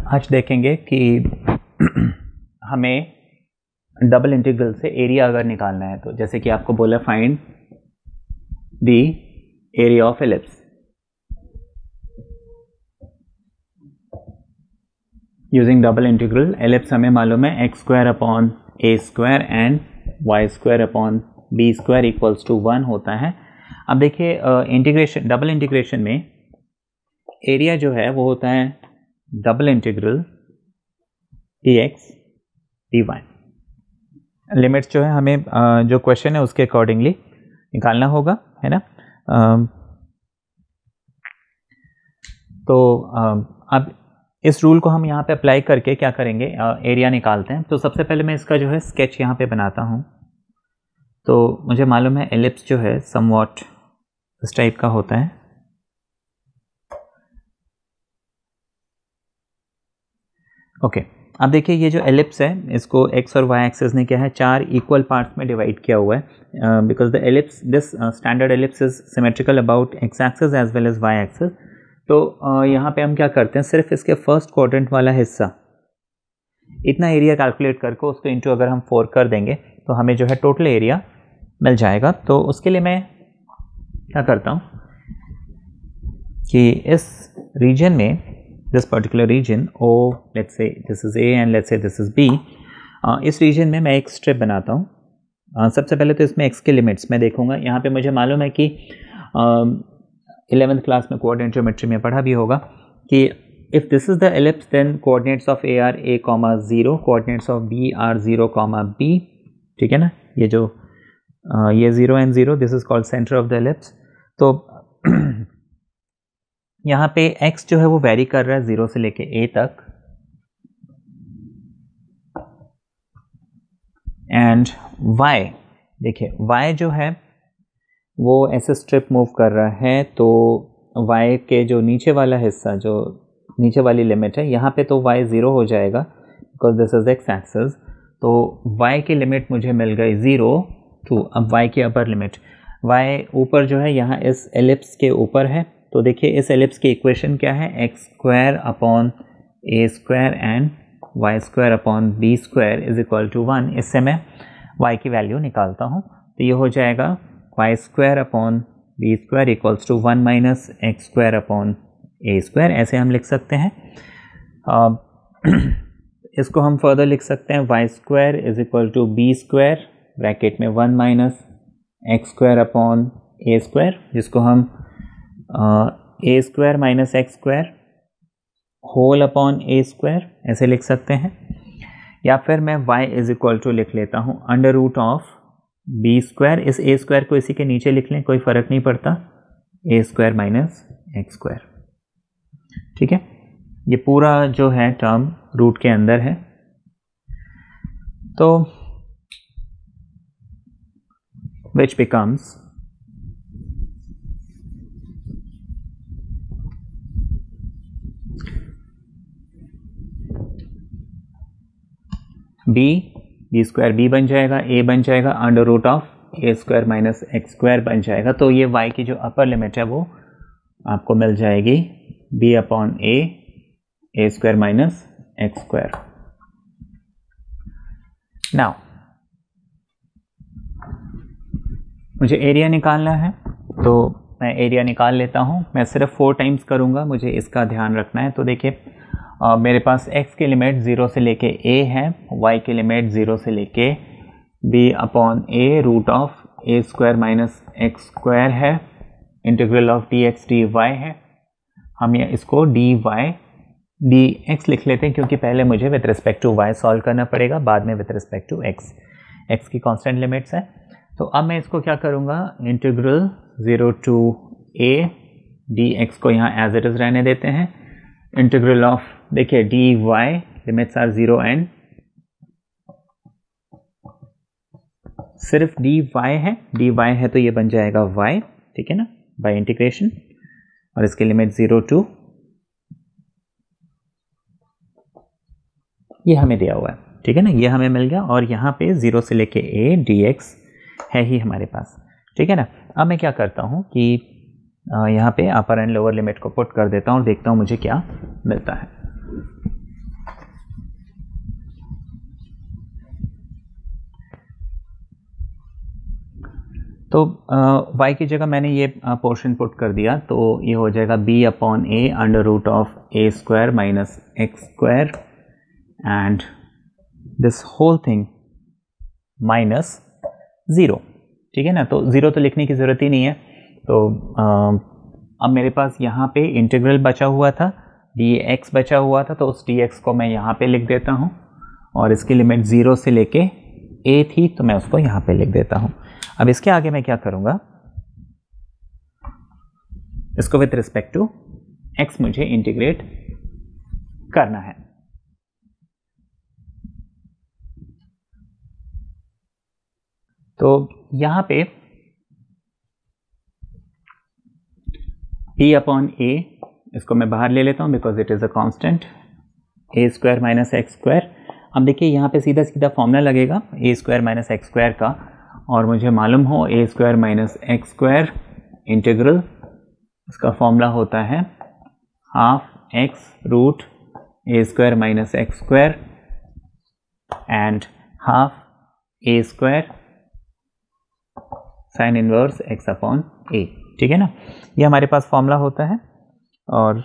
आज देखेंगे कि हमें डबल इंटीग्रल से एरिया अगर निकालना है तो जैसे कि आपको बोला find the area of ellipse using double integral. Ellipse हमें मालूम है x square upon a square and y square upon b square equals to 1 होता है। अब देखिए इंटीग्रेशन, डबल इंटीग्रेशन में एरिया जो है वो होता है double integral dx dy। Limits जो है हमें जो क्वेश्चन है उसके अकॉर्डिंगली निकालना होगा, है ना। तो अब इस रूल को हम यहाँ पे अप्लाई करके क्या करेंगे, एरिया निकालते हैं। तो सबसे पहले मैं इसका जो है स्केच यहाँ पे बनाता हूँ। तो मुझे मालूम है एलिप्स जो है समवॉट इस टाइप का होता है। ओके, अब देखिए ये जो एलिप्स है इसको एक्स और वाई एक्सिस ने क्या है 4 इक्वल पार्ट्स में डिवाइड किया हुआ है, because the ellipse this standard ellipse is symmetrical about x axis as well as y axis. तो यहाँ पे हम क्या करते हैं, सिर्फ इसके फर्स्ट क्वाड्रेंट वाला हिस्सा इतना एरिया कैलकुलेट करके उसको इंटू अगर हम 4 कर देंगे तो हमें जो है टोटल एरिया मिल जाएगा। तो उसके लिए मैं क्या करता हूँ कि इस रीजन में, this particular region O, let's say this is A and let's say this is B, इस रीजन में मैं एक स्ट्रिप बनाता हूँ। सबसे पहले तो इसमें x के लिमिट्स मैं देखूंगा। यहाँ पे मुझे मालूम है कि 11th क्लास में कोऑर्डिनेट ज्योमेट्री में पढ़ा भी होगा कि if this is the ellipse then coordinates of A are A, 0, coordinates of B are 0, B, ठीक है ना। ये जो ये 0 and 0, this is called center of the ellipse। तो यहाँ पे x जो है वो वेरी कर रहा है 0 से लेके a तक, एंड y देखिए y जो है वो ऐसे स्ट्रिप मूव कर रहा है। तो y के जो नीचे वाला हिस्सा, जो नीचे वाली लिमिट है, यहाँ पे तो y 0 हो जाएगा because this is x axis. तो y की लिमिट मुझे मिल गई 0 टू, अब y की अपर लिमिट, y ऊपर जो है यहाँ इस एलिप्स के ऊपर है। तो देखिए इस एलिप्स की इक्वेशन क्या है, x square upon A square and y square upon b square is equal to 1। इससे मैं y की वैल्यू निकालता हूँ तो ये हो जाएगा y square upon b square equals to 1 minus x square upon A square. ऐसे हम लिख सकते हैं। इसको हम फर्दर लिख सकते हैं Y square is equal to B square bracket में 1 माइनस एक्स स्क्वायर अपॉन ए स्क्वायर, जिसको हम A square minus x square whole upon A square ऐसे लिख सकते हैं। या फिर मैं y इज इक्वल टू लिख लेता हूँ under root of b square. इस ए स्क्वायर को इसी के नीचे लिख लें, कोई फर्क नहीं पड़ता, ए स्क्वायर माइनस एक्स स्क्वायर, ठीक है। ये पूरा जो है टर्म रूट के अंदर है। तो which becomes b square b बन जाएगा, ए बन जाएगा, under root of a square minus x square बन जाएगा। तो ये y की जो अपर लिमिट है वो आपको मिल जाएगी बी अपॉन ए square minus x square. Now मुझे एरिया निकालना है तो मैं एरिया निकाल लेता हूँ। मैं सिर्फ 4 टाइम्स करूँगा, मुझे इसका ध्यान रखना है। तो देखिए मेरे पास x की लिमिट 0 से लेके a है, y की लिमिट 0 से लेके b upon a root of a square minus x square है, इंटीग्रल ऑफ dx dy है। हम ये इसको dx लिख लेते हैं क्योंकि पहले मुझे with respect to y solve करना पड़ेगा, बाद में विथ रिस्पेक्ट टू x की कांस्टेंट लिमिट्स है। तो अब मैं इसको क्या करूँगा, इंटीग्रल 0 टू a dx को यहाँ एज इट इज़ रहने देते हैं, इंटीग्रल ऑफ देखिए dy लिमिट्स आर 0 एंड सिर्फ dy है तो ये बन जाएगा y, ठीक है ना, बाय इंटीग्रेशन, और इसकी लिमिट 0 टू ये हमें दिया हुआ है, ठीक है ना, ये हमें मिल गया। और यहाँ पे 0 से लेके a dx है ही हमारे पास, ठीक है ना। अब मैं क्या करता हूँ कि यहाँ पे अपर एंड लोअर लिमिट को पुट कर देता हूँ और देखता हूँ मुझे क्या मिलता है। तो y की जगह मैंने ये पोर्शन पुट कर दिया, तो ये हो जाएगा b/a under root of a square minus x square and this whole thing minus 0, ठीक है ना। तो 0 तो लिखने की ज़रूरत ही नहीं है। तो अब मेरे पास यहाँ पे इंटीग्रल बचा हुआ था, dx बचा हुआ था, तो उस dx को मैं यहाँ पे लिख देता हूँ और इसकी लिमिट 0 से लेके a थी, तो मैं उसको यहाँ पे लिख देता हूँ। अब इसके आगे मैं क्या करूँगा, इसको विथ रिस्पेक्ट टू x मुझे इंटीग्रेट करना है। तो यहाँ पे p/a इसको मैं बाहर ले लेता हूँ because it is a constant, a square minus x square. अब देखिए यहाँ पे सीधा सीधा फॉर्मूला लगेगा a square minus x square का, और मुझे मालूम हो a square minus x square integral, इसका फॉर्मूला होता है half x root a square minus x square and half a square sine inverse x upon a, ठीक है ना। ये हमारे पास फॉर्मूला होता है। और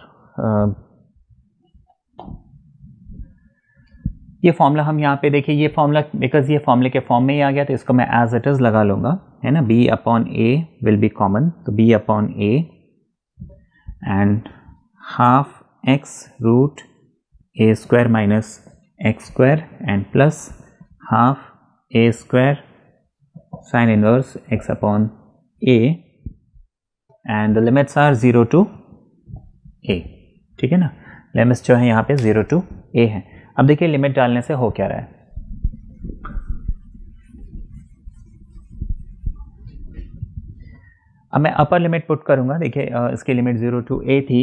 ये फॉर्मूला हम यहाँ पे देखिए, ये फॉर्मूला बिकॉज ये फॉर्मूले के फॉर्म में ही आ गया, तो इसको मैं एज इट इज़ लगा लूँगा, है ना। b/a विल बी कॉमन, तो b/a and half x root a square minus x square and plus half a square sine inverse x upon a and the limits are 0 to a, ठीक है ना। Limits जो है यहाँ पे 0 to a है। अब देखिए लिमिट डालने से हो क्या रहा है। अब मैं अपर लिमिट पुट करूँगा, देखिए इसकी लिमिट 0 to a थी,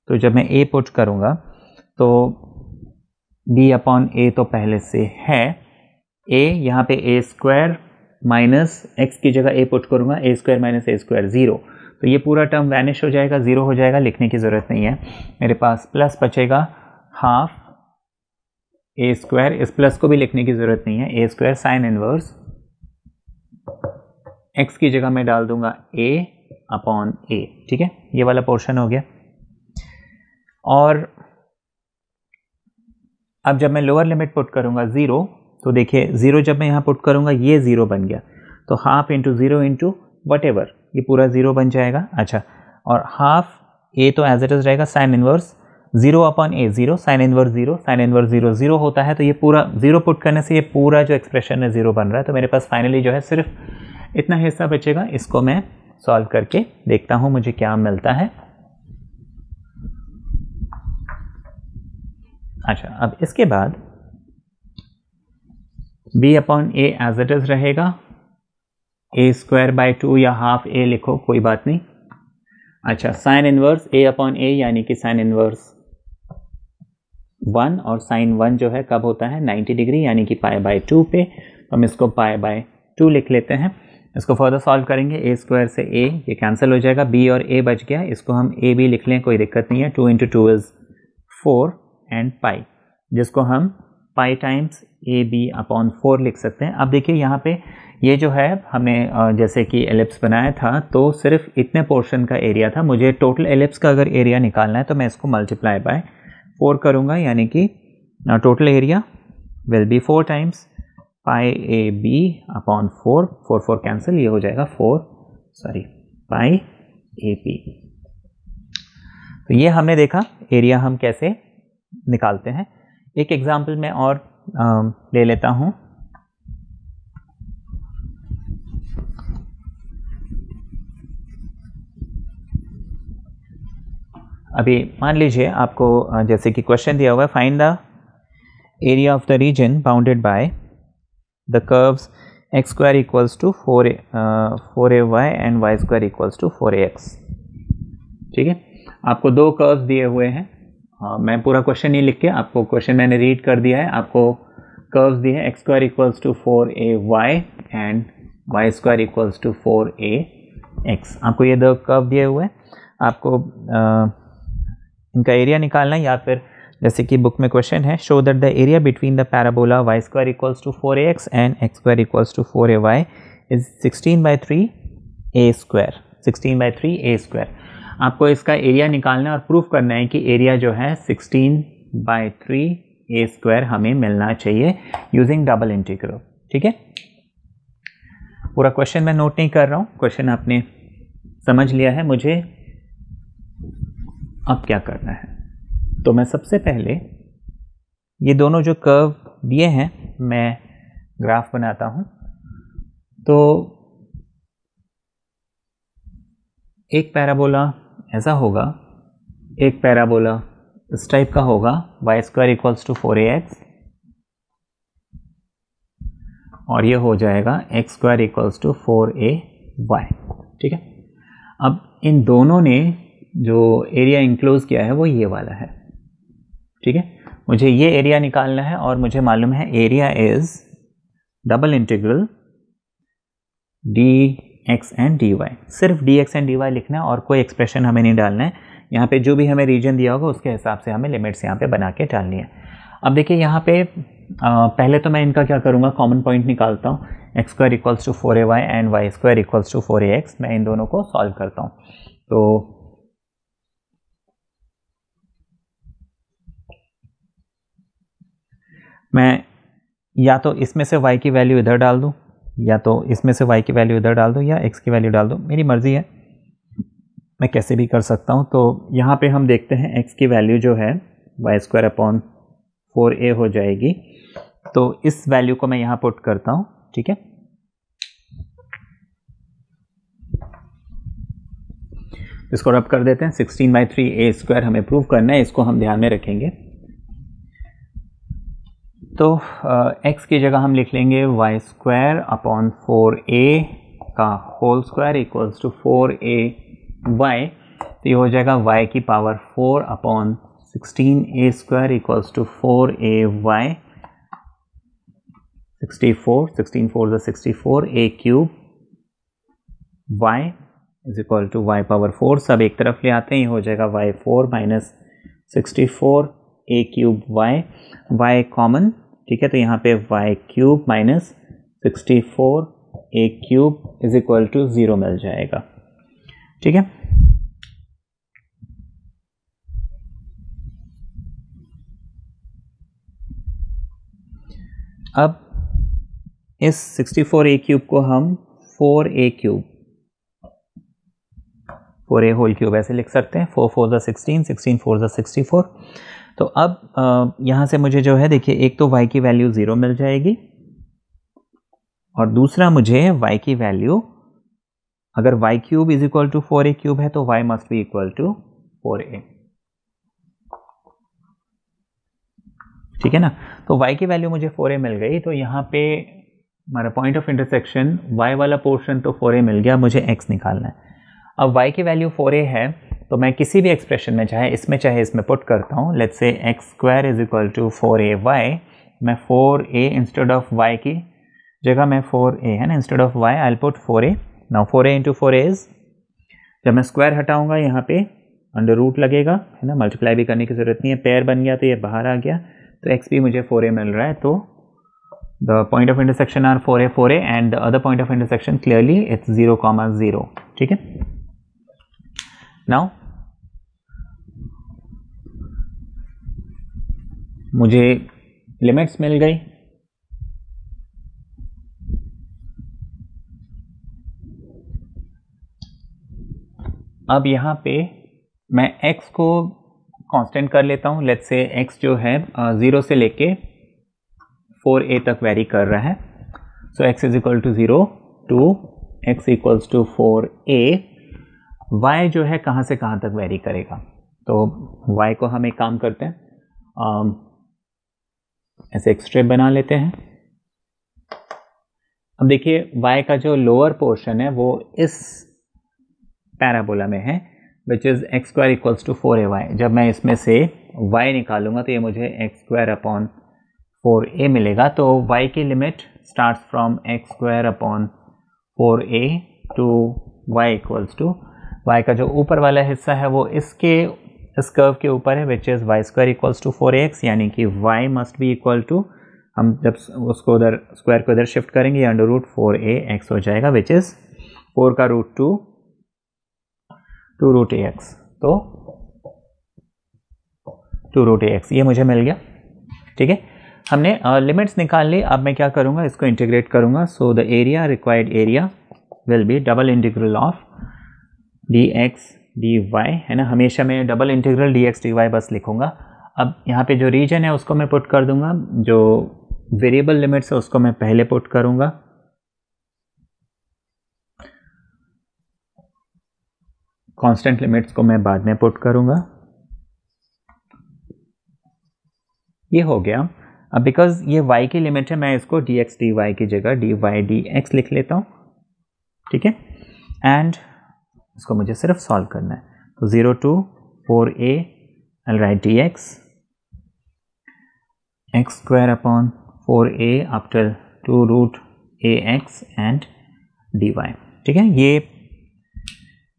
तो जब मैं a पुट करूँगा तो b/a तो पहले से है, a यहाँ पे a स्क्वायर माइनस x की जगह a पुट करूँगा, a square minus a square 0, तो ये पूरा टर्म वैनिश हो जाएगा, 0 हो जाएगा, लिखने की ज़रूरत नहीं है। मेरे पास प्लस बचेगा हाफ a स्क्वायर, इस प्लस को भी लिखने की ज़रूरत नहीं है, a square sine inverse x की जगह मैं डाल दूंगा a अपॉन a, ठीक है। ये वाला पोर्शन हो गया। और अब जब मैं लोअर लिमिट पुट करूंगा 0, तो देखिए 0 जब मैं यहाँ पुट करूंगा ये 0 बन गया, तो half into 0 into what ever, ये पूरा 0 बन जाएगा। अच्छा, और हाफ a तो एज इट इज रहेगा sine inverse 0 upon a 0, sine inverse 0, sine inverse 0 0 होता है, तो ये पूरा 0 पुट करने से ये पूरा जो एक्सप्रेशन है 0 बन रहा है। तो मेरे पास फाइनली जो है सिर्फ इतना हिस्सा बचेगा, इसको मैं सॉल्व करके देखता हूँ मुझे क्या मिलता है। अच्छा, अब इसके बाद b/a एज इट इज रहेगा, a स्क्वायर बाई 2 या हाफ a लिखो, कोई बात नहीं। अच्छा, साइन इनवर्स a/a यानी कि साइन इनवर्स 1, और साइन 1 जो है कब होता है 90 डिग्री यानी कि π/2 पे, तो हम इसको π/2 लिख लेते हैं। इसको फर्दर सॉल्व करेंगे, a स्क्वायर से a ये कैंसिल हो जाएगा, b और a बच गया, इसको हम a भी लिख लें, कोई दिक्कत नहीं है। 2 इंटू 2 इज 4 एंड पाई, जिसको हम पाई टाइम्स ab/4 लिख सकते हैं। अब देखिए यहाँ पे ये जो है हमने जैसे कि एलिप्स बनाया था, तो सिर्फ इतने पोर्शन का एरिया था, मुझे टोटल एलिप्स का अगर एरिया निकालना है तो मैं इसको मल्टीप्लाई बाय 4 करूँगा, यानी कि total area will be 4 times pi ab/4, 4 4 cancel, ये हो जाएगा पाई ab। तो ये हमने देखा एरिया हम कैसे निकालते हैं। एक एग्जाम्पल मैं और ले लेता हूँ। अभी मान लीजिए आपको जैसे कि क्वेश्चन दिया हुआ है, find the area of the region bounded by the curves x square equals to 4ay and y square equals to 4ax। ठीक है, आपको दो कर्व्स दिए हुए हैं। मैं पूरा क्वेश्चन नहीं लिख के, आपको क्वेश्चन मैंने रीड कर दिया है। आपको कर्व्स दिए हैं, x square equals to 4ay and y square equals to 4ax। आपको ये दो कर्व दिए हुए हैं, आपको इनका एरिया निकालना है, या फिर जैसे कि बुक में क्वेश्चन है, show that the area between the parabola y square equals to 4ax and x square equals to 4ay is 16/3 a², 16/3 a²। आपको इसका एरिया निकालना है और प्रूफ करना है कि एरिया जो है 16/3 a² हमें मिलना चाहिए यूजिंग डबल इंटीग्रल। ठीक है, पूरा क्वेश्चन मैं नोट नहीं कर रहा हूँ, क्वेश्चन आपने समझ लिया है। मुझे अब क्या करना है, तो मैं सबसे पहले ये दोनों जो कर्व दिए हैं मैं ग्राफ बनाता हूँ। तो एक पैराबोला ऐसा होगा, एक पैराबोला इस टाइप का होगा, y² = 4ax, और ये हो जाएगा x² = 4ay। ठीक है, अब इन दोनों ने जो एरिया इंक्लोज किया है वो ये वाला है। ठीक है, मुझे ये एरिया निकालना है और मुझे मालूम है area is double integral dx and dy। सिर्फ dx एंड dy लिखना है और कोई एक्सप्रेशन हमें नहीं डालना है। यहाँ पे जो भी हमें रीजन दिया होगा उसके हिसाब से हमें लिमिट्स यहाँ पे बना के डालनी है। अब देखिए यहाँ पे पहले तो मैं इनका क्या करूँगा, कॉमन पॉइंट निकालता हूँ। x² = 4ay and y² = 4ax। मैं इन दोनों को सॉल्व करता हूँ। तो मैं या तो इसमें से y की वैल्यू इधर डाल दूँ, या तो इसमें से y की वैल्यू इधर डाल दूँ, या x की वैल्यू डाल दूँ, मेरी मर्ज़ी है, मैं कैसे भी कर सकता हूँ। तो यहाँ पे हम देखते हैं x की वैल्यू जो है y² / 4a हो जाएगी। तो इस वैल्यू को मैं यहाँ पुट करता हूँ। ठीक है, इसको रब कर देते हैं। 16/3 a² हमें प्रूव करना है, इसको हम ध्यान में रखेंगे। तो x की जगह हम लिख लेंगे y² / 4a का whole square equals to 4ay। तो ये हो जाएगा y की power 4 / 16a² equals to 4ay। 64, 16 4 = 64, a³ y is equal to y power 4। सब एक तरफ ले आते हैं, ये हो जाएगा y4 - 64 a³ y कॉमन। ठीक है, तो यहाँ पे y³ - 64 a³ is equal to 0 मिल जाएगा। ठीक है, अब इस 64 a³ को हम 4a³ 4a होल क्यूब ऐसे लिख सकते हैं। 4 4 = 16, 16 4 = 64। तो अब यहाँ से मुझे जो है देखिए, एक तो y की वैल्यू 0 मिल जाएगी, और दूसरा मुझे y की वैल्यू, अगर y³ is equal to 4a³ है तो y must be equal to 4a। ठीक है ना, तो y की वैल्यू मुझे 4a मिल गई। तो यहाँ पे हमारा पॉइंट ऑफ इंटरसेक्शन y वाला पोर्शन तो 4a मिल गया, मुझे x निकालना है। अब y की वैल्यू 4a है, तो मैं किसी भी एक्सप्रेशन में चाहे इसमें पुट करता हूँ। Let's say x² = 4ay। मैं 4a इंस्टेड ऑफ y की जगह मैं 4a है ना, instead of y I will put 4a। Now 4a × 4a is, जब मैं स्क्वायर हटाऊंगा यहाँ पे अंडर रूट लगेगा, है ना, मल्टीप्लाई भी करने की जरूरत नहीं है, पेयर बन गया तो ये बाहर आ गया, तो x भी मुझे 4a मिल रहा है। तो the point of intersection are 4a and the other point of intersection clearly it's 0, 0। ठीक है, नाउ मुझे लिमिट्स मिल गई। अब यहाँ पे मैं x को कांस्टेंट कर लेता हूँ। लेट्स से x जो है 0 से लेके 4a तक वेरी कर रहा है। सो x = 0 to x = 4a। y जो है कहाँ से कहाँ तक वेरी करेगा, तो y को हम एक काम करते हैं, ऐसे एक स्ट्रिप बना लेते हैं। अब देखिए y का जो लोअर पोर्शन है वो इस पैराबोला में है, विच इज x² = 4ay। जब मैं इसमें से y निकालूंगा तो ये मुझे x² / 4a मिलेगा। तो y की limit start from x² / 4a to y equals to, y का जो ऊपर वाला हिस्सा है वो इस कर्व के ऊपर है, विच इज y² = 4ax, यानी कि y must be equal to हम जब उसको उधर स्क्वायर को इधर शिफ्ट करेंगे अंडर रूट 4ax हो जाएगा, विच इज़ 4 का रूट 2 रूट ax, तो 2 रूट ax ये मुझे मिल गया। ठीक है, हमने लिमिट्स निकाल ली। अब मैं क्या करूँगा, इसको इंटीग्रेट करूँगा। So the area, required area will be double integral of dx dy, है ना। हमेशा मैं डबल इंटीग्रल dx dy बस लिखूँगा। अब यहाँ पे जो रीजन है उसको मैं पुट कर दूंगा, जो वेरिएबल लिमिट्स है उसको मैं पहले पुट करूँगा। कांस्टेंट लिमिट्स को मैं बाद में पुट करूँगा। ये हो गया। अब बिकॉज ये y की लिमिट है, मैं इसको dx dy की जगह dy dx लिख लेता हूँ। ठीक है, एंड इसको मुझे सिर्फ सॉल्व करना है। तो 0 to 4a, I'll write dx x square upon 4a up till 2 root ax and dy। ठीक है, ये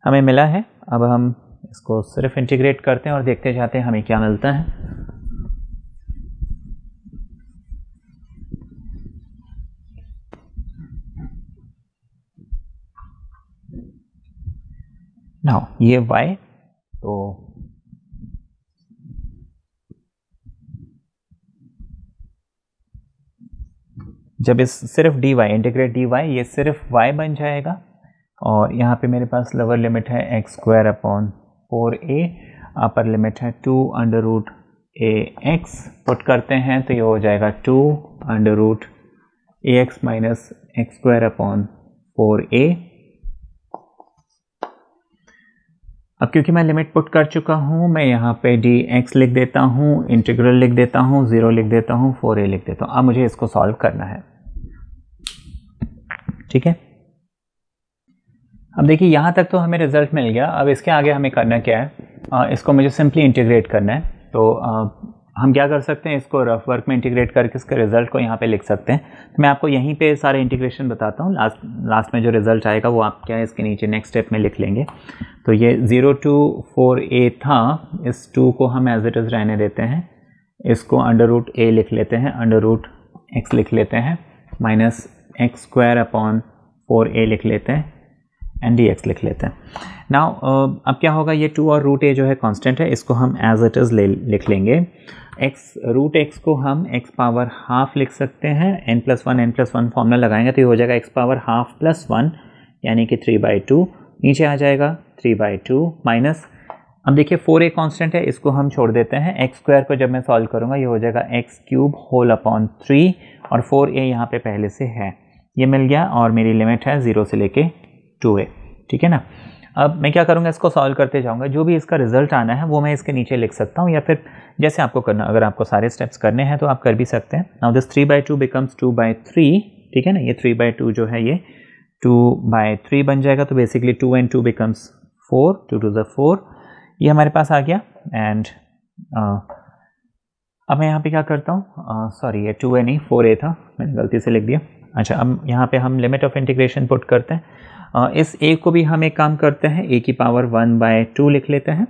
हमें मिला है। अब हम इसको सिर्फ इंटीग्रेट करते हैं और देखते जाते हैं हमें क्या मिलता है। नाउ ये y, तो जब इस सिर्फ dy इंटीग्रेट dy, ये सिर्फ y बन जाएगा। और यहाँ पे मेरे पास लोअर लिमिट है x square upon 4a, upper limit है 2 अंडर रूट ax। पुट करते हैं तो ये हो जाएगा 2 under root ax minus x square upon 4a। अब क्योंकि मैं लिमिट पुट कर चुका हूँ, मैं यहाँ पे dx लिख देता हूँ, इंटीग्रल लिख देता हूँ, 0 लिख देता हूँ, 4a लिख देता हूँ। अब मुझे इसको सॉल्व करना है। ठीक है, अब देखिए यहाँ तक तो हमें रिजल्ट मिल गया। अब इसके आगे हमें करना क्या है, इसको मुझे सिंपली इंटीग्रेट करना है। तो हम क्या कर सकते हैं, इसको रफ वर्क में इंटीग्रेट करके इसके रिजल्ट को यहाँ पे लिख सकते हैं। तो मैं आपको यहीं पे सारे इंटीग्रेशन बताता हूँ। लास्ट में जो रिजल्ट आएगा वो आप क्या है इसके नीचे नेक्स्ट स्टेप में लिख लेंगे। तो ये 0 to 4a था, इस 2 को हम एज इट इज़ रहने देते हैं, इसको अंडर रूट a लिख लेते हैं, अंडर रूट x लिख लेते हैं, minus x square upon 4a लिख लेते हैं एंड dx लिख लेते हैं। नाउ अब क्या होगा, ये 2 और रूट a जो है कांस्टेंट है, इसको हम एज इट इज़ लिख लेंगे। रूट x को हम x पावर हाफ लिख सकते हैं, n+1 फॉर्मूला लगाएंगे तो ये हो जाएगा x पावर हाफ प्लस 1 यानी कि 3/2। नीचे आ जाएगा 3/2 माइनस, अब देखिए 4a कांस्टेंट है, इसको हम छोड़ देते हैं। x स्क्वायर को जब मैं सॉल्व करूँगा ये हो जाएगा x क्यूब होल अपॉन 3 और 4a यहाँ पे पहले से है, ये मिल गया। और मेरी लिमिट है 0 से लेके 2a। ठीक है ना। अब मैं क्या करूँगा, इसको सॉल्व करते जाऊँगा, जो भी इसका रिजल्ट आना है वो मैं इसके नीचे लिख सकता हूँ, या फिर जैसे आपको करना, अगर आपको सारे स्टेप्स करने हैं तो आप कर भी सकते हैं। Now this 3/2 becomes 2/3। ठीक है ना, ये 3/2 जो है ये 2/3 बन जाएगा। तो basically 2 and 2 becomes 4, 2 to the 4, ये हमारे पास आ गया। एंड अब मैं यहाँ पे क्या करता हूँ, सॉरी ये 2a नहीं 4a था, मैंने गलती से लिख दिया। अच्छा, अब यहाँ पे हम लिमिट ऑफ इंटीग्रेशन पुट करते हैं। इस a को भी हम एक काम करते हैं, a की पावर 1/2 लिख लेते हैं,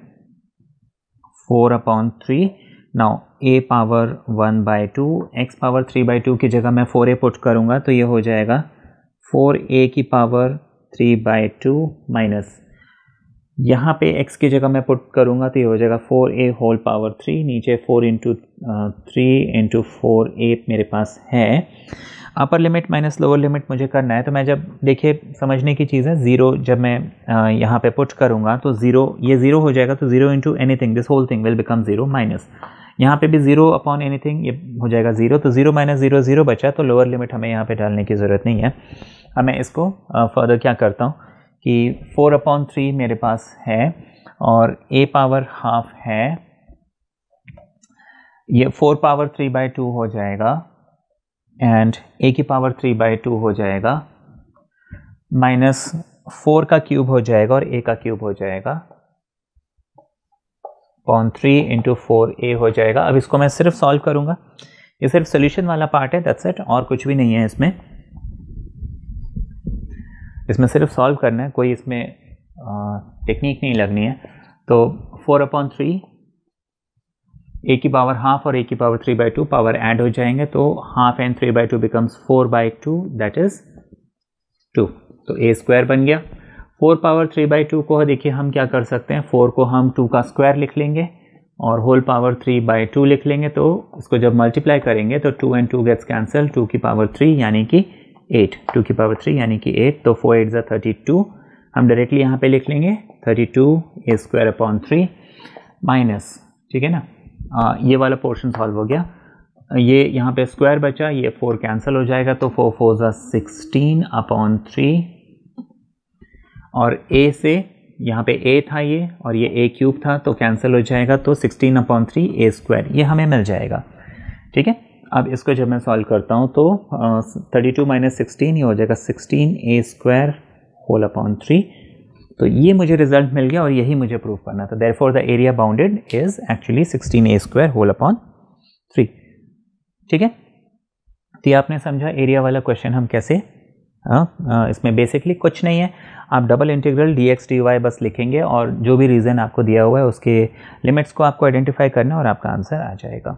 4/3। Now a power 1/2, x power 3/2 की जगह मैं 4a पुट करूँगा तो ये हो जाएगा 4a की पावर 3/2 माइनस, यहाँ पे x की जगह मैं पुट करूँगा तो ये हो जाएगा 4a होल पावर 3, नीचे 4 इंटू 3 इंटू 4a मेरे पास है। Upper limit minus lower limit मुझे करना है, तो मैं जब देखिए समझने की चीज़ है, 0 जब मैं यहाँ पे पुट करूँगा तो 0 ये 0 हो जाएगा, तो 0 into anything this whole thing will become 0 minus, यहाँ पे भी 0 अपॉन एनीथिंग ये हो जाएगा 0, तो 0 माइनस 0 0 बचा, तो लोअर लिमिट हमें यहाँ पे डालने की ज़रूरत नहीं है। अब मैं इसको फर्दर क्या करता हूँ कि 4/3 मेरे पास है और a पावर हाफ है, ये 4 पावर 3/2 हो जाएगा एंड a की पावर 3/2 हो जाएगा, माइनस 4 का क्यूब हो जाएगा और a का क्यूब हो जाएगा, अपॉन 3 इंटू 4a हो जाएगा। अब इसको मैं सिर्फ सॉल्व करूँगा, ये सिर्फ सोल्यूशन वाला पार्ट है, दैट्स इट, और कुछ भी नहीं है इसमें। इसमें सिर्फ सॉल्व करना है, कोई इसमें टेक्निक नहीं लगनी है। तो 4/3 a की पावर हाफ और a की पावर 3/2 पावर ऐड हो जाएंगे, तो half and 3/2 becomes 4/2, that is 2, तो a स्क्वायर बन गया। 4 पावर 3/2 को देखिए हम क्या कर सकते हैं, 4 को हम 2 का स्क्वायर लिख लेंगे और होल पावर 3/2 लिख लेंगे, तो इसको जब मल्टीप्लाई करेंगे तो 2 and 2 गेट्स कैंसल, 2 की पावर 3 यानी कि 8, 2 की पावर 3 यानी कि 8, तो 4 8 32, हम डायरेक्टली यहाँ पे लिख लेंगे 32 a स्क्वायर अपॉन 3 माइनस, ठीक है ना, ये वाला पोर्शन सॉल्व हो गया, ये यहाँ पे स्क्वायर बचा, ये 4 कैंसिल हो जाएगा, तो 4 4 16 अपॉन 3, और a से यहाँ पे a था ये और ये a क्यूब था तो कैंसिल हो जाएगा, तो 16 अपॉन 3 a स्क्वायर ये हमें मिल जाएगा, ठीक है। अब इसको जब मैं सॉल्व करता हूँ तो 32 माइनस 16 ये हो जाएगा 16 a स्क्वायर होल अपॉन 3, तो ये मुझे रिजल्ट मिल गया और यही मुझे प्रूव करना था। Therefore the area bounded is actually 16 a square whole upon 3, ठीक है। तो ये आपने समझा एरिया वाला क्वेश्चन हम कैसे, इसमें बेसिकली कुछ नहीं है, आप डबल इंटीग्रल dx dy बस लिखेंगे और जो भी रीज़न आपको दिया हुआ है उसके लिमिट्स को आपको आइडेंटिफाई करना और आपका आंसर आ जाएगा।